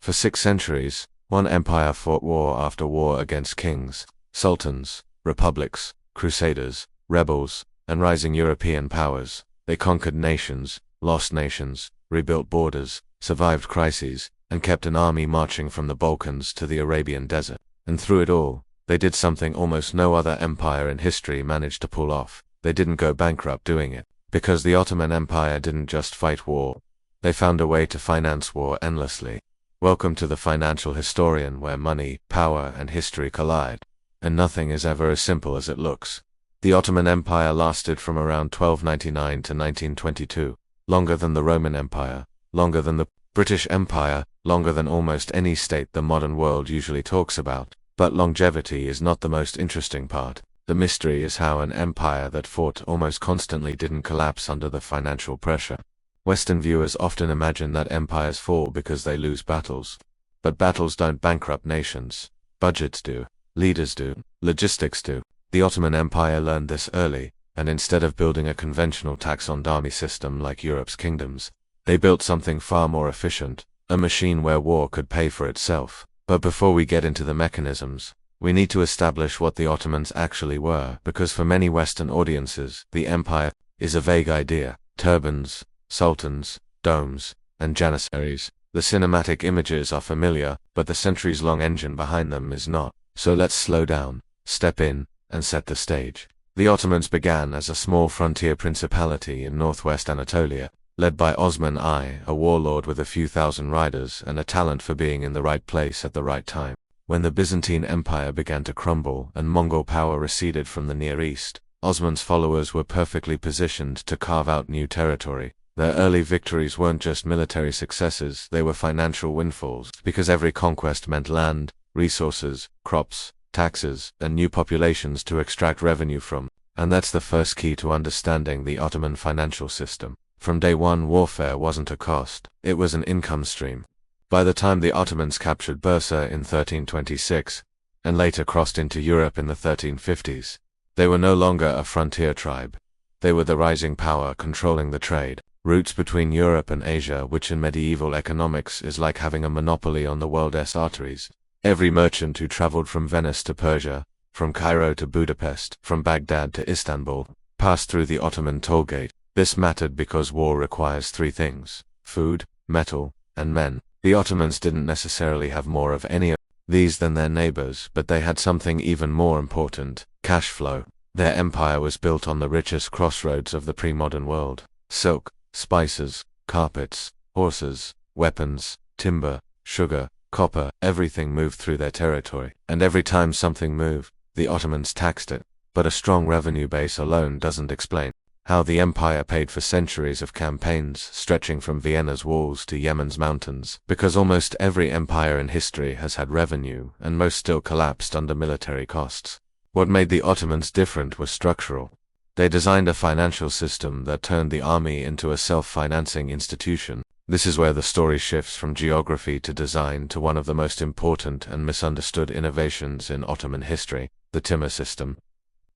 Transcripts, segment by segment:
For 6 centuries, one empire fought war after war against kings, sultans, republics, crusaders, rebels, and rising European powers. They conquered nations, lost nations, rebuilt borders, survived crises, and kept an army marching from the Balkans to the Arabian desert. And through it all, they did something almost no other empire in history managed to pull off. They didn't go bankrupt doing it. Because the Ottoman Empire didn't just fight war. They found a way to finance war endlessly. Welcome to the Financial Historian, where money, power, and history collide. And nothing is ever as simple as it looks. The Ottoman Empire lasted from around 1299 to 1922, longer than the Roman Empire, longer than the British Empire, longer than almost any state the modern world usually talks about. But longevity is not the most interesting part. The mystery is how an empire that fought almost constantly didn't collapse under the financial pressure. Western viewers often imagine that empires fall because they lose battles. But battles don't bankrupt nations. Budgets do. Leaders do. Logistics do. The Ottoman Empire learned this early, and instead of building a conventional tax-on-army system like Europe's kingdoms, they built something far more efficient, a machine where war could pay for itself. But before we get into the mechanisms, we need to establish what the Ottomans actually were, because for many Western audiences, the empire is a vague idea. Turbans, sultans, domes, and janissaries. The cinematic images are familiar, but the centuries-long engine behind them is not. So let's slow down, step in, and set the stage. The Ottomans began as a small frontier principality in northwest Anatolia, led by Osman I, a warlord with a few thousand riders and a talent for being in the right place at the right time. When the Byzantine Empire began to crumble and Mongol power receded from the Near East, Osman's followers were perfectly positioned to carve out new territory. Their early victories weren't just military successes, they were financial windfalls, because every conquest meant land, resources, crops, taxes, and new populations to extract revenue from. And that's the first key to understanding the Ottoman financial system. From day one, warfare wasn't a cost, it was an income stream. By the time the Ottomans captured Bursa in 1326, and later crossed into Europe in the 1350s, they were no longer a frontier tribe. They were the rising power controlling the trade. Routes between Europe and Asia, which in medieval economics is like having a monopoly on the world's arteries. Every merchant who traveled from Venice to Persia, from Cairo to Budapest, from Baghdad to Istanbul, passed through the Ottoman toll gate. This mattered because war requires three things: food, metal, and men. The Ottomans didn't necessarily have more of any of these than their neighbors, but they had something even more important: cash flow. Their empire was built on the richest crossroads of the pre-modern world. Silk, spices, carpets, horses, weapons, timber, sugar, copper, everything moved through their territory. And every time something moved, the Ottomans taxed it. But a strong revenue base alone doesn't explain how the empire paid for centuries of campaigns stretching from Vienna's walls to Yemen's mountains, because almost every empire in history has had revenue, and most still collapsed under military costs. What made the Ottomans different was structural. They designed a financial system that turned the army into a self-financing institution. This is where the story shifts from geography to design to one of the most important and misunderstood innovations in Ottoman history, the timar system.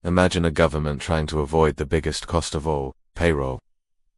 Imagine a government trying to avoid the biggest cost of all, payroll.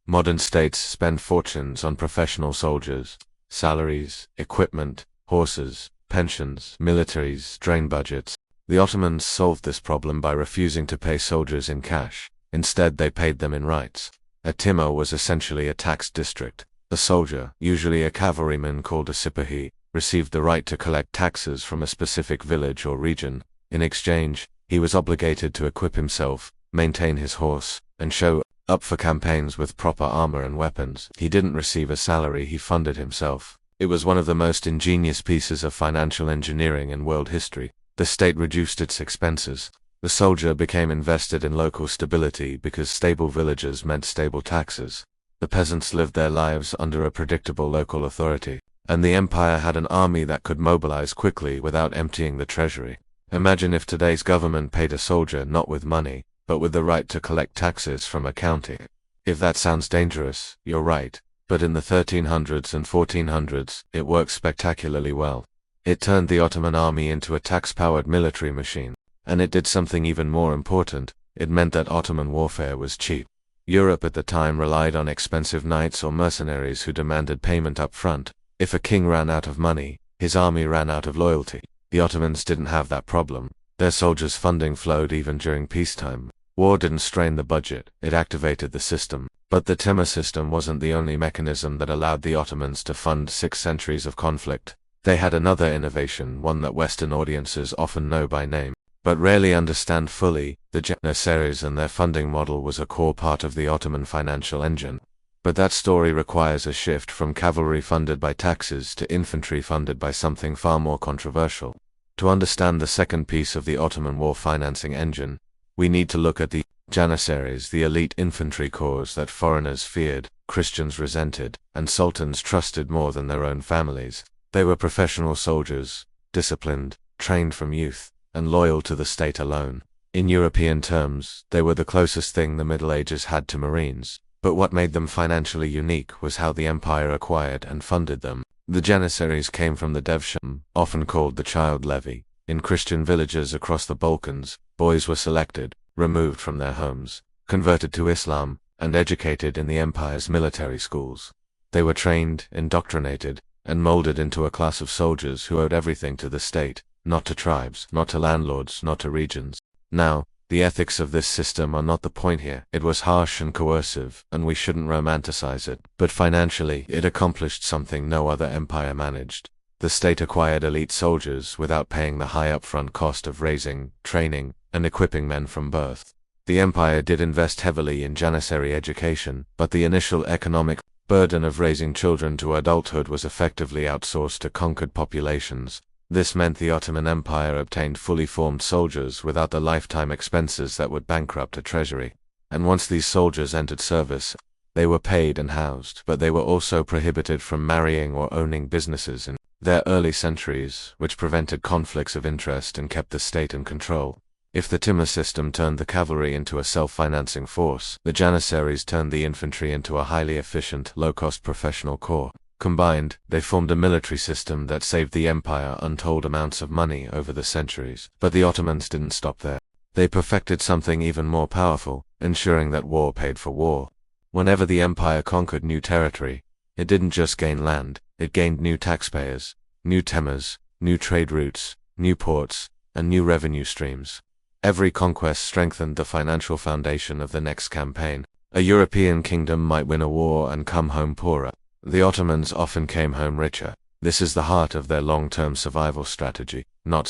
Modern states spend fortunes on professional soldiers, salaries, equipment, horses, pensions, militaries, drain budgets. The Ottomans solved this problem by refusing to pay soldiers in cash. Instead, they paid them in rights. A timar was essentially a tax district. A soldier, usually a cavalryman called a sipahi, received the right to collect taxes from a specific village or region. In exchange, he was obligated to equip himself, maintain his horse, and show up for campaigns with proper armor and weapons. He didn't receive a salary, he funded himself. It was one of the most ingenious pieces of financial engineering in world history. The state reduced its expenses. The soldier became invested in local stability because stable villages meant stable taxes. The peasants lived their lives under a predictable local authority. And the empire had an army that could mobilize quickly without emptying the treasury. Imagine if today's government paid a soldier not with money, but with the right to collect taxes from a county. If that sounds dangerous, you're right. But in the 1300s and 1400s, it worked spectacularly well. It turned the Ottoman army into a tax-powered military machine. And it did something even more important. It meant that Ottoman warfare was cheap. Europe at the time relied on expensive knights or mercenaries who demanded payment up front. If a king ran out of money, his army ran out of loyalty. The Ottomans didn't have that problem. Their soldiers' funding flowed even during peacetime. War didn't strain the budget, it activated the system. But the timar system wasn't the only mechanism that allowed the Ottomans to fund 6 centuries of conflict. They had another innovation, one that Western audiences often know by name, but rarely understand fully. The janissaries and their funding model was a core part of the Ottoman financial engine. But that story requires a shift from cavalry funded by taxes to infantry funded by something far more controversial. To understand the second piece of the Ottoman war financing engine, we need to look at the janissaries, the elite infantry corps that foreigners feared, Christians resented, and sultans trusted more than their own families. They were professional soldiers, disciplined, trained from youth, and loyal to the state alone. In European terms, they were the closest thing the Middle Ages had to Marines. But what made them financially unique was how the empire acquired and funded them. The janissaries came from the devsham, often called the child levy. In Christian villages across the Balkans, boys were selected, removed from their homes, converted to Islam, and educated in the empire's military schools. They were trained, indoctrinated, and molded into a class of soldiers who owed everything to the state, not to tribes, not to landlords, not to regions. Now, the ethics of this system are not the point here. It was harsh and coercive, and we shouldn't romanticize it. But financially, it accomplished something no other empire managed. The state acquired elite soldiers without paying the high upfront cost of raising, training, and equipping men from birth. The empire did invest heavily in janissary education, but the initial economic burden of raising children to adulthood was effectively outsourced to conquered populations. This meant the Ottoman Empire obtained fully formed soldiers without the lifetime expenses that would bankrupt a treasury. And once these soldiers entered service, they were paid and housed, but they were also prohibited from marrying or owning businesses in their early centuries, which prevented conflicts of interest and kept the state in control. If the timar system turned the cavalry into a self-financing force, the janissaries turned the infantry into a highly efficient, low-cost professional corps. Combined, they formed a military system that saved the empire untold amounts of money over the centuries. But the Ottomans didn't stop there. They perfected something even more powerful, ensuring that war paid for war. Whenever the empire conquered new territory, it didn't just gain land, it gained new taxpayers, new timars, new trade routes, new ports, and new revenue streams. Every conquest strengthened the financial foundation of the next campaign. A European kingdom might win a war and come home poorer. The Ottomans often came home richer. This is the heart of their long-term survival strategy, not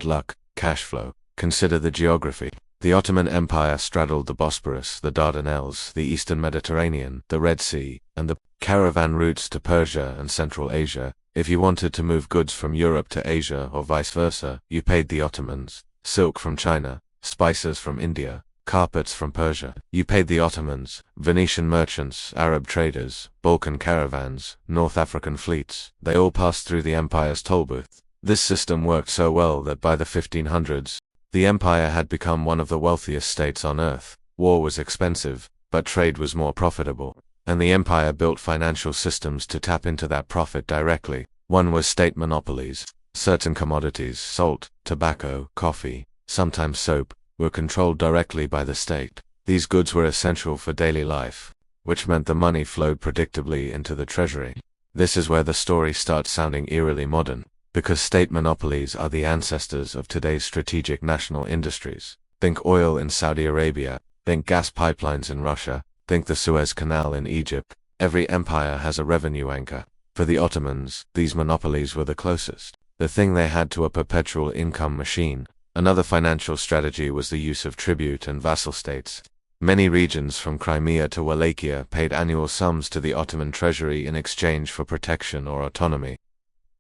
luck, cash flow. Consider the geography. The Ottoman Empire straddled the Bosporus, the Dardanelles, the Eastern Mediterranean, the Red Sea, and the caravan routes to Persia and Central Asia. If you wanted to move goods from Europe to Asia or vice versa, you paid the Ottomans. Silk from China, spices from India, carpets from Persia. You paid the Ottomans. Venetian merchants, Arab traders, Balkan caravans, North African fleets, they all passed through the empire's toll booth. This system worked so well that by the 1500s, the empire had become one of the wealthiest states on earth. War was expensive, but trade was more profitable, and the empire built financial systems to tap into that profit directly. One was state monopolies. Certain commodities, salt, tobacco, coffee, sometimes soap, were controlled directly by the state. These goods were essential for daily life, which meant the money flowed predictably into the treasury. This is where the story starts sounding eerily modern, because state monopolies are the ancestors of today's strategic national industries. Think oil in Saudi Arabia, think gas pipelines in Russia, think the Suez Canal in Egypt. Every empire has a revenue anchor. For the Ottomans, these monopolies were the closest, the thing they had to a perpetual income machine. Another financial strategy was the use of tribute and vassal states. Many regions from Crimea to Wallachia paid annual sums to the Ottoman treasury in exchange for protection or autonomy.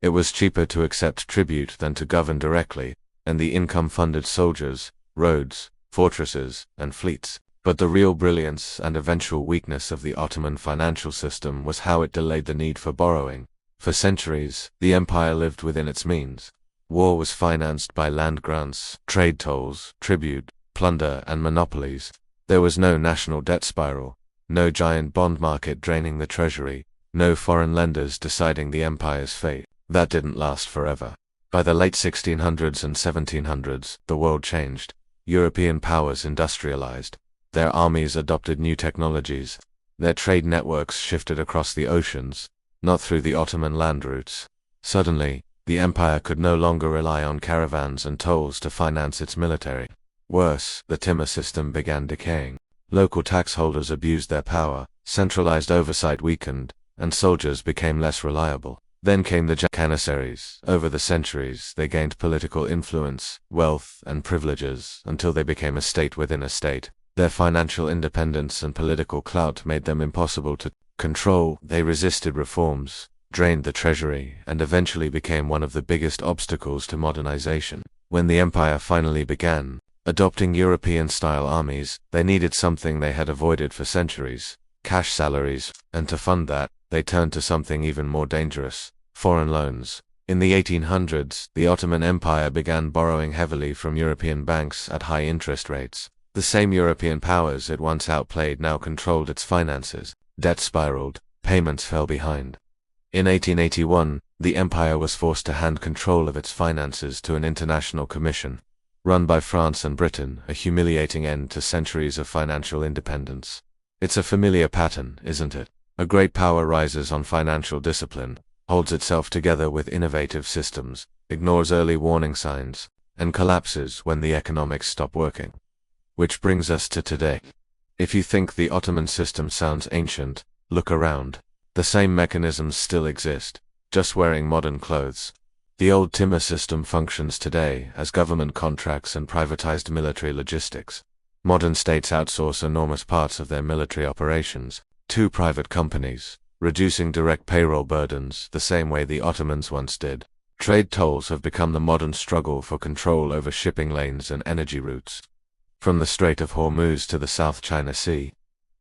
It was cheaper to accept tribute than to govern directly, and the income funded soldiers, roads, fortresses, and fleets. But the real brilliance and eventual weakness of the Ottoman financial system was how it delayed the need for borrowing. For centuries, the empire lived within its means. War was financed by land grants, trade tolls, tribute, plunder, and monopolies. There was no national debt spiral, no giant bond market draining the treasury, no foreign lenders deciding the empire's fate. That didn't last forever. By the late 1600s and 1700s, the world changed. European powers industrialized. Their armies adopted new technologies. Their trade networks shifted across the oceans. not through the Ottoman land routes. Suddenly, the empire could no longer rely on caravans and tolls to finance its military. Worse, the timar system began decaying. Local tax holders abused their power, centralized oversight weakened, and soldiers became less reliable. Then came the janissaries. Over the centuries, they gained political influence, wealth, and privileges until they became a state within a state. Their financial independence and political clout made them impossible to control. They resisted reforms, drained the treasury, and eventually became one of the biggest obstacles to modernization. When the empire finally began adopting European-style armies, they needed something they had avoided for centuries: cash salaries, and to fund that, they turned to something even more dangerous: foreign loans. In the 1800s, the Ottoman Empire began borrowing heavily from European banks at high interest rates. The same European powers it once outplayed now controlled its finances. Debt spiraled, payments fell behind. In 1881, the empire was forced to hand control of its finances to an international commission, run by France and Britain, a humiliating end to centuries of financial independence. It's a familiar pattern, isn't it? A great power rises on financial discipline, holds itself together with innovative systems, ignores early warning signs, and collapses when the economics stop working. Which brings us to today. If you think the Ottoman system sounds ancient, look around. The same mechanisms still exist, just wearing modern clothes. The old timar system functions today as government contracts and privatized military logistics. Modern states outsource enormous parts of their military operations to private companies, reducing direct payroll burdens the same way the Ottomans once did. Trade tolls have become the modern struggle for control over shipping lanes and energy routes. From the Strait of Hormuz to the South China Sea,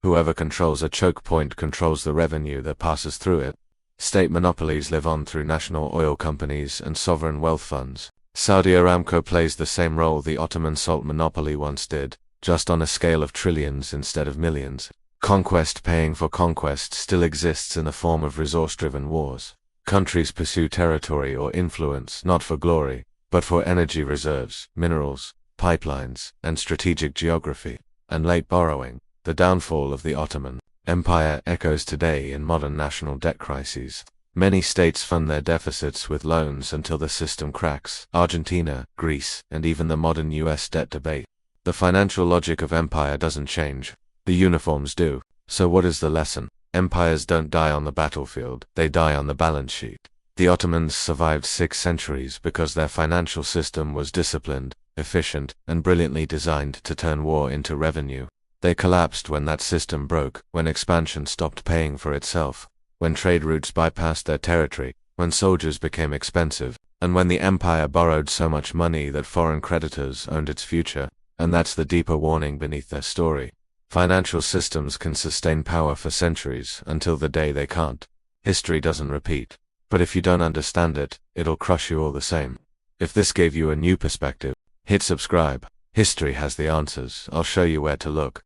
whoever controls a choke point controls the revenue that passes through it. State monopolies live on through national oil companies and sovereign wealth funds. Saudi Aramco plays the same role the Ottoman salt monopoly once did, just on a scale of trillions instead of millions. Conquest paying for conquest still exists in the form of resource-driven wars. Countries pursue territory or influence not for glory, but for energy reserves, minerals, pipelines, and strategic geography. And late borrowing, the downfall of the Ottoman Empire, echoes today in modern national debt crises. Many states fund their deficits with loans until the system cracks. Argentina, Greece, and even the modern US debt debate. The financial logic of empire doesn't change. The uniforms do. So what is the lesson? Empires don't die on the battlefield, they die on the balance sheet. The Ottomans survived 6 centuries because their financial system was disciplined, efficient, and brilliantly designed to turn war into revenue. They collapsed when that system broke, when expansion stopped paying for itself, when trade routes bypassed their territory, when soldiers became expensive, and when the empire borrowed so much money that foreign creditors owned its future. And that's the deeper warning beneath their story. Financial systems can sustain power for centuries until the day they can't. History doesn't repeat. But if you don't understand it, it'll crush you all the same. If this gave you a new perspective, hit subscribe. History has the answers. I'll show you where to look.